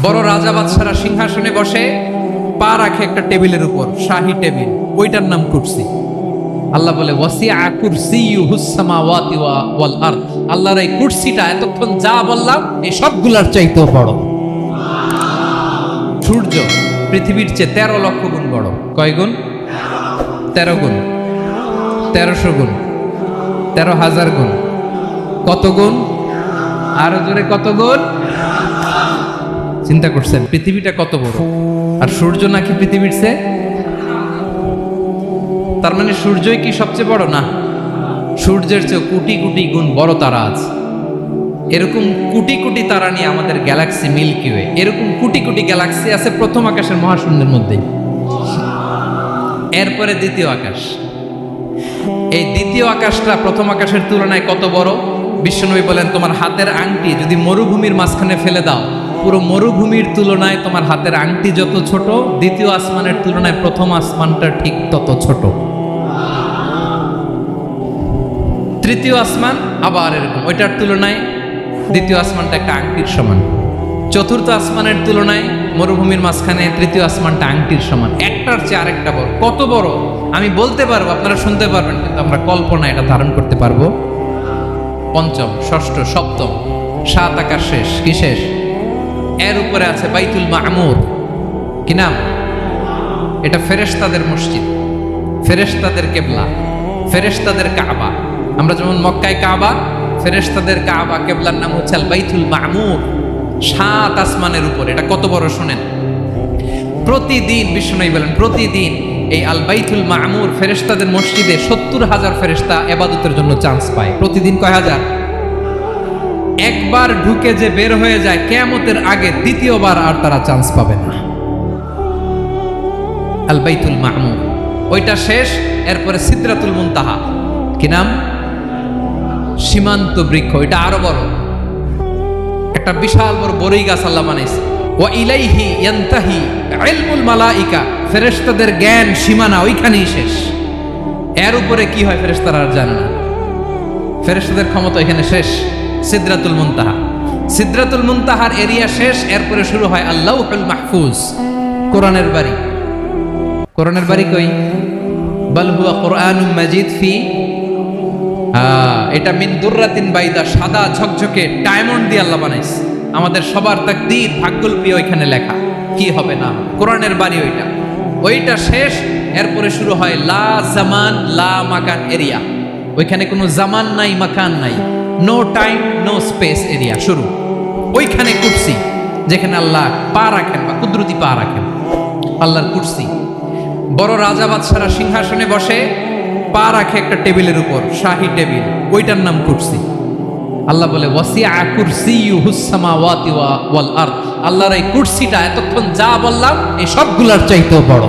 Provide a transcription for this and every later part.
বড় রাজা বাদশারা সিংহাসনে বসে, পা রাখে একটা টেবিলের উপর, শাহী টেবিল, ওইটার নাম কুরসি। আল্লাহ বলে ওয়াসিআ কুরসিয়ুহুস সামাওয়াতি ওয়াল আরদ। আল্লাহর এই কুরসিটা এতক্ষণ যা বললাম এই সবগুলোর চাইতেও বড়। সূর্য পৃথিবীর চেয়ে 13 লক্ষ গুণ বড়। কয় গুণ? 13 গুণ, 1300 গুণ, 13,000 গুণ। কত গুণ? আরো জোরে কত গুণ? চিন্তা করছেন পৃথিবীটা কত বড়, আর সূর্য নাকি পৃথিবীর চেয়ে? তার মানে সূর্যই কি সবচেয়ে বড়? না, সূর্যের চেয়ে কোটি কোটি গুণ বড় তারা আছে। এরকম কোটি কোটি তারা নিয়ে আমাদের গ্যালাক্সি মিল্কি ওয়ে। এরকম কোটি কোটি গ্যালাক্সি আছে প্রথম আকাশের মহাশূন্যের মধ্যে। এরপরে দ্বিতীয় আকাশ। এই দ্বিতীয় আকাশটা প্রথম আকাশের তুলনায় কত বড়? বিশ্বনবী বলেন তোমার হাতের আংটি যদি মরুভূমির মাঝখানে ফেলে দাও, পুরো মরুভূমির তুলনায় তোমার হাতের আংটি যত ছোট, দ্বিতীয় আসমানের তুলনায় প্রথম আসমানটা ঠিক তত ছোট। তৃতীয় আসমান আবার এরকম, ওইটার তুলনায় দ্বিতীয় আসমানটা একটা আংটির সমান। চতুর্থ আসমানের তুলনায় মরুভূমির মাঝখানে তৃতীয় আসমানটা আংটির সমান। একটার চেয়ে আরেকটা বড়। কত বড় আমি বলতে পারবো, আপনারা শুনতে পারবেন, কিন্তু আমরা কল্পনা এটা ধারণ করতে পারবো? পঞ্চম, ষষ্ঠ, সপ্তম, 7 আকাশ শেষ। কি শেষ? এর উপরে আছে বাইতুল মামুর। কি নাম? এটা ফেরেশতাদের মসজিদ, ফেরেশতাদের কেবলা, ফেরেশতাদের কাবা। আমরা যেমন মক্কায় কাবা, ফেরেশতাদের কাবা কেবলার নাম হচ্ছে আল বাইতুল মামুর। 7 আসমানের উপরে। এটা কত বড় শুনেন। প্রতিদিন বিশ্বনবী বলেন প্রতিদিন এই আল বাইতুল মামুর ফেরেশতাদের মসজিদে 70,000 ফেরেশতা ইবাদতের জন্য চান্স পায়। প্রতিদিন কয় হাজার? একবার ঢুকে যে বের হয়ে যায় কিয়ামতের আগে দ্বিতীয়বার আর তারা চান্স পাবে না। আল বাইতুল মামুর ওইটা শেষ। এরপরে সিদরাতুল মুনতাহা। কি নাম? সীমান্ত বৃক্ষ। এটা আরো বড়, একটা বিশাল বড় বড়ই গাছ আল্লাহ বানাইছে। ওয়া ইলাইহি ইয়ানতাহি ইলমুল মালাইকা। ফেরেশতাদের জ্ঞান সীমানা ওইখানেই শেষ। এর উপরে কি হয় ফেরেশতারা আর জানে না। ফেরেশতাদের ক্ষমতা এখানে শেষ। সিদরাতুল মুনতাহা। সিদরাতুল মুনতাহার এরিয়া শেষ। এরপরে শুরু হয় আল্লাহুল মাহফুজ, কোরআনের বাড়ি। কোরআনের বাড়ি কই? বাল হুয়া কুরআনুম মাজিদ ফি, এটা মিন দুররাতিন বাইদা, সাদা ঝকঝকে ডায়মন্ড দিয়ে আল্লাহ বানাইছে। আমাদের সবার তাকদীর ভাগ্যলিপি ওইখানে লেখা, কি হবে না। কোরআনের বাড়ি ওইটা। ওইটা শেষ। এরপরে শুরু হয় লা জামান লা মাকান এরিয়া। ওইখানে কোনো জামান নাই, মাকান নাই, no time no space area শুরু। ওইখানে কুরসি, যেখানে আল্লাহ পা রাখেন বা কুদরতি পা রাখেন, আল্লাহর কুরসি। বড় রাজা বাদশারা সিংহাসনে বসে, পা রাখে একটা টেবিলের উপর, শাহী টেবিল, ওইটার নাম কুরসি। আল্লাহ বলে ওয়াসিআ কুরসিয়ুহুস সামাওয়াতি ওয়াল আরদ। আল্লাহর এই কুরসিটা এতক্ষণ যা বললাম এই সবগুলোর চাইতেও বড়।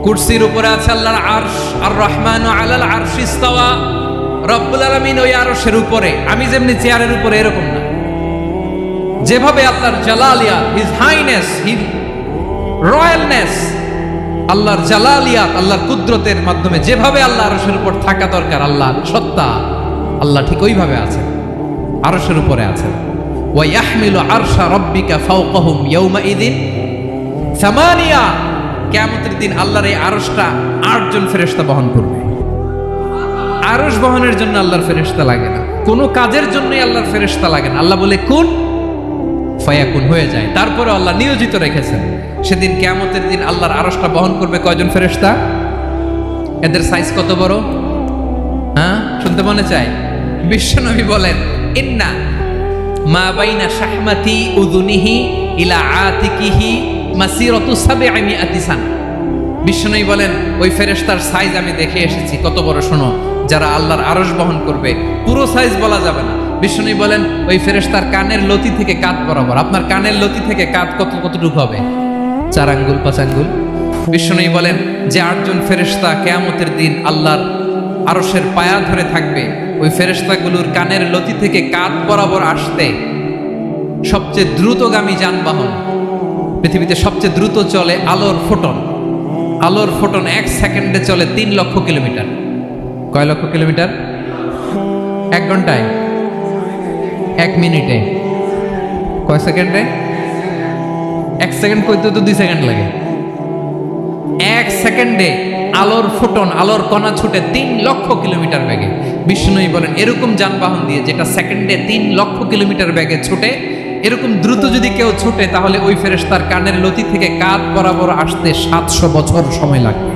কুরসির উপরে আছে আল্লাহর আরশ। আর রহমানু আলাল আরশি ইস্তাওয়া। রব্বুল আলামিন ওই আরশের উপরে। আমি যেমনি চেয়ারের উপরে এরকম না। যেভাবে আল্লাহর জালালিয়াত, হিজ হাইনেস, হিজ রয়্যালনেস, আল্লাহর জালালিয়াত, আল্লাহর কুদরতের মাধ্যমে যেভাবে আল্লাহ আরশের উপর থাকা দরকার, আল্লাহর সত্তা, আল্লাহ ঠিক ওইভাবে আছেন, আরশের উপরে আছেন। ওয়া ইয়াহমিলু আরশা রাব্বিকা ফাওকাহুম ইয়াওমাইযিন সামানিয়া। কিয়ামতের দিন আল্লাহর এই আরশটা 8 জন ফেরেশতা বহন করবে। আরশ বহনের জন্য আল্লাহর ফেরেশতা লাগে না, কোনো কাজের জন্যই আল্লাহর ফেরেশতা লাগে না। আল্লাহ বলে কুন ফায়াকুন, হয়ে যায়। তারপরে আল্লাহ নিয়োজিত রেখেছেন। সেদিন কিয়ামতের দিন আল্লাহর আরশটা বহন করবে কয়জন ফেরেশতা? এদের সাইজ কত বড়? হ্যাঁ, শুনতে মনে চায়? বিশ্বনবী বলেন ইন্না মা বাইনা শাহমাতি উযুনিহি ইলা আতিকিহি মাসিরাতু 700 সানা। বিশ্বনবী বলেন ওই ফেরেশতার সাইজ আমি দেখে এসেছি। কত বড় শোনো, যারা আল্লাহর আরশ বহন করবে, পুরো সাইজ বলা যাবে না। বিশ্বনবী বলেন ওই ফেরেশতার কানের লতি থেকে কাঁধ বরাবর। আপনার কানের লতি থেকে কাঁধ কতটুকু হবে? 4 আঙ্গুল 5 আঙ্গুল। বিশ্বনবী বলেন যে 8 জন ফেরেশতা কিয়ামতের দিন আল্লাহর আরশের পায়া ধরে থাকবে, ওই ফেরেশতাগুলোর কানের লতি থেকে কাঁধ বরাবর আসতে সবচেয়ে দ্রুতগামী যানবাহন, পৃথিবীতে সবচেয়ে দ্রুত চলে আলোর ফোটন। আলোর ফোটন 1 সেকেন্ডে চলে 3 লক্ষ কিলোমিটার। কয় লক্ষ কিলোমিটার? 1 ঘন্টায় 1 মিনিটে, কয় সেকেন্ডে? 1 সেকেন্ড কইতে তো 2 সেকেন্ড লাগে। 1 সেকেন্ডে আলোর ফোটন, আলোর কণা ছুটে 3 লক্ষ কিলোমিটার বেগে। বিষ্ণুই বলেন এরকম যানবাহন দিয়ে যেটা সেকেন্ডে 3 লক্ষ কিলোমিটার বেগে ছুটে, এরকম দ্রুত যদি কেউ ছুটে তাহলে ওই ফেরেশতার কানের লতি থেকে কাঁধ বরাবর আসতে 700 বছর সময় লাগবে।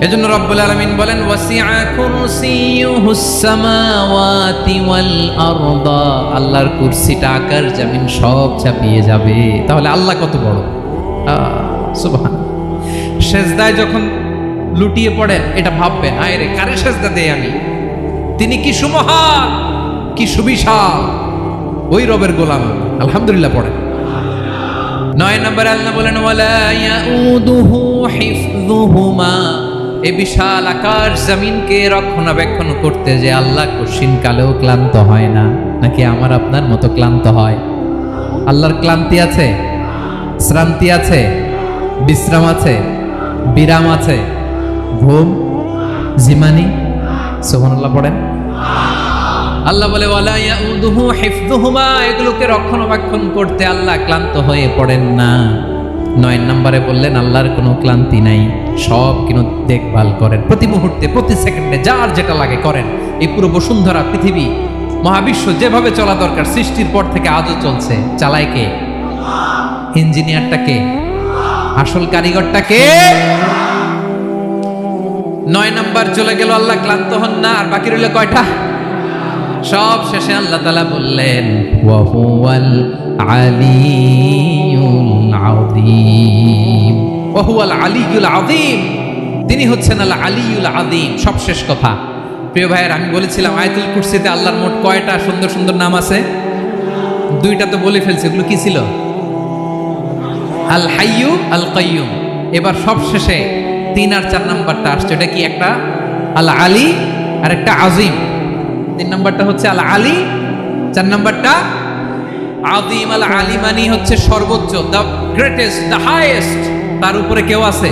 এজন্য রব্বুল আলামিন বলেন ওয়াসিআ কুরসিয়ুহুস সামাওয়াতি ওয়াল আরদা, আল্লাহর কুরসিটা আকাশ জমিন সব চাপিয়ে যাবে। তাহলে আল্লাহ কত বড়! সুবহান। সেজদায় যখন লুটিয়ে পড়েন এটা ভাববেন, আয় রে কারে সেজদা দেই আমি, তিনি কি সুমহান, কি সুবিশাল, ওই রবের গোলাম। আলহামদুলিল্লাহ পড়েন। 9 নম্বরে আল্লাহ বলেন ওয়ালা ইয়াউদুহু হিফযুহুমা, এই বিশাল আকাশ জমিনকে রক্ষণাবেক্ষণ করতে যে আল্লাহ কঠিন কালেও ক্লান্ত হয় না। নাকি আমার আপনার মতো ক্লান্ত হয়? আল্লাহর ক্লান্তি আছে, শ্রান্তি আছে, বিশ্রাম আছে, বিরাম আছে, ঘুম, জিমানি? সুবহানাল্লাহ পড়েন। আল্লাহ বলে ওয়ালা ইয়াউদুহু হিফযুহুমা, এগুলোকে রক্ষণাবেক্ষণ করতে আল্লাহ ক্লান্ত হয়ে পড়েন না। 9 নম্বরে বললেন আল্লাহর কোনো ক্লান্তি নাই, সব কিন্তু দেখভাল করেন, প্রতি মুহূর্তে প্রতি সেকেন্ডে যার যেটা লাগে করেন। এই পুরো বসুন্ধরা, পৃথিবী, মহাবিশ্ব যেভাবে চলা দরকার সৃষ্টির পর থেকে আজও চলছে। চালায় কে? ইঞ্জিনিয়ারটা কে? আসল কারিগরটা কে? 9 নম্বর চলে গেল, আল্লাহ ক্লান্ত হন না। আর বাকি রইল কয়টা? সব শেষে আল্লাহ তাআলা বললেন ওয়া হুয়াল আলিয়ুল আযীম, ওয়া হুয়াল আলিয়ুল আযীম, তিনি হচ্ছেন আল আলিয়ুল আযীম। সব শেষ কথা। প্রিয় ভাইয়ের, আমি বলেছিলাম আয়াতুল কুরসিতে আল্লাহর মোট কয়টা সুন্দর সুন্দর নাম আছে? 2টা তো বলে ফেলছি। এগুলো কি ছিল? আল হাইয়ু, আল কাইয়ুম। এবার সব শেষে 3 আর 4 নাম্বারটা আসছে। এটা কি? একটা আল আলী আর একটা আযীম। 3 নাম্বারটা হচ্ছে আল আলী, 4 নাম্বারটা আযীম। আল আলী মানে হচ্ছে সর্বোচ্চ, দ্য গ্রেটেস্ট, দ্য হাইয়েস্ট। তার উপরে কেউ আছে?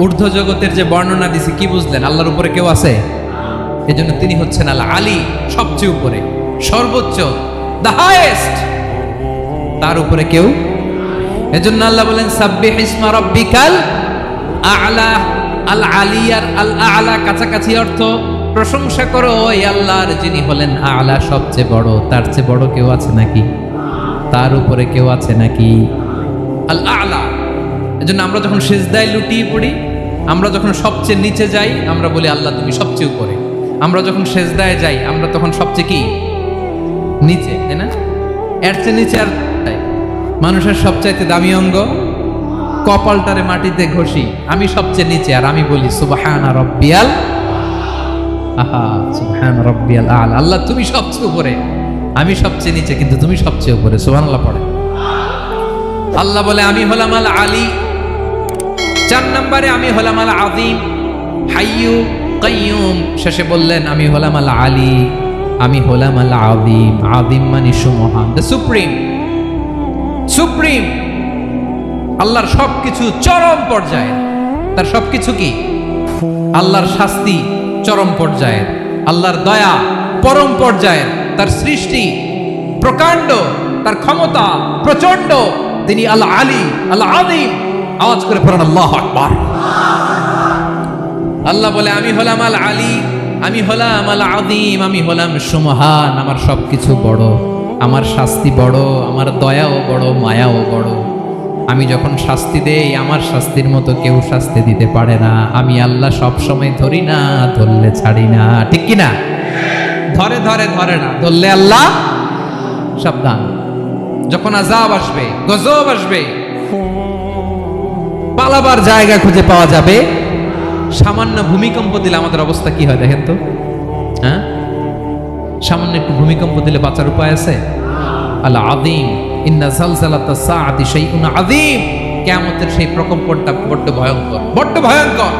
ঊর্ধ্ব জগতের যে বর্ণনা দিছি, কি বুঝলেন? আল্লাহর উপরে কেউ আছে? এজন্য তিনি হচ্ছেন আল আলী, সবচেয়ে উপরে, সর্বোচ্চ, দ্য হাইয়েস্ট। তার উপরে কেউ। এজন্য আল্লাহ বলেন সাব্বিহ ইসমা রাব্বিকাল আ'লা। আল আলী আর আল আ'লা কাছাকাছি অর্থ। প্রশংসা করো ওই আল্লাহর যিনি হলেন আ'লা, সবচেয়ে বড়। তার চেয়ে বড় কেউ আছে নাকি? তার উপরে কেউ আছে নাকি? আল আ'লা। এজন্য আমরা যখন সিজদায় লুটিয়ে পড়ি, আমরা যখন সবচেয়ে নিচে যাই, আমরা বলি আল্লাহ তুমি সবচেয়ে উপরে। আমরা যখন সিজদায় যাই, আমরা তখন সবচেয়ে কি? নিচে, তাই না? এর চেয়ে নিচে আর মানুষের সবচাইতে দামি অঙ্গ কপালটারে মাটিতে ঘষি, আমি সবচেয়ে নিচে, আর আমি বলি সুবহানা রাব্বিয়াল, আহা সুবহান রাব্বিয়াল আ'লা। আল্লাহ তুমি সবচেয়ে উপরে, আমি সবচেয়ে নিচে, কিন্তু তুমি সবচেয়ে উপরে। সুবহানাল্লাহ পড়ে। আল্লাহ বলে আমি হলাম আল আলী। 4 নম্বরে আমি হলাম আল আযীম, হাইয়ু কাইয়ুম। শেষে বললেন আমি হলাম আল আলী, আমি হলাম আল আযীম। আযীম মানে সুমহান, দ্য সুপ্রিম। সুপ্রিম। আল্লাহর সবকিছু চরম পর্যায়ে। তার সবকিছু কি? আল্লাহর শাস্তি চরম পর্যায়ের, আল্লাহর দয়া পরম পর্যায়ের, তার সৃষ্টি প্রকাণ্ড, তার ক্ষমতা প্রচন্ড। তিনি আল আলী, আল আযীম। আওয়াজ করে পড়েন আল্লাহু আকবার। আল্লাহ বলে আমি হলাম আল আলী, আমি হলাম আল আযীম, আমি হলাম সুমহান। আমার সবকিছু বড়, আমার শাস্তি বড়, আমার দয়াও বড়, মায়াও বড়। আমি যখন শাস্তি দেই, আমার শাস্তির মতো কেউ শাস্তি দিতে পারে না। আমি আল্লাহ সব সময় ধরি না, ধরলে ছাড়ি না। ঠিক কি না? ধরে ধরে ধরে না, ধরলে আল্লাহ সাবধান। যখন আযাব আসবে, গজব আসবে, পালাবার জায়গা খুঁজে পাওয়া যাবে। সামান্য ভূমিকম্প দিলে আমাদের অবস্থা কি হয় দেখেন তো? হ্যাঁ, সামান্য একটু ভূমিকম্প দিলে বাঁচার উপায় আছে? আল আযীম, ইন্না যালজালাতাস সাআতি শাইউন আযীম। কিয়ামতের সেই প্রকম্পনটা বড্ড ভয়ঙ্কর, বড্ড ভয়ঙ্কর।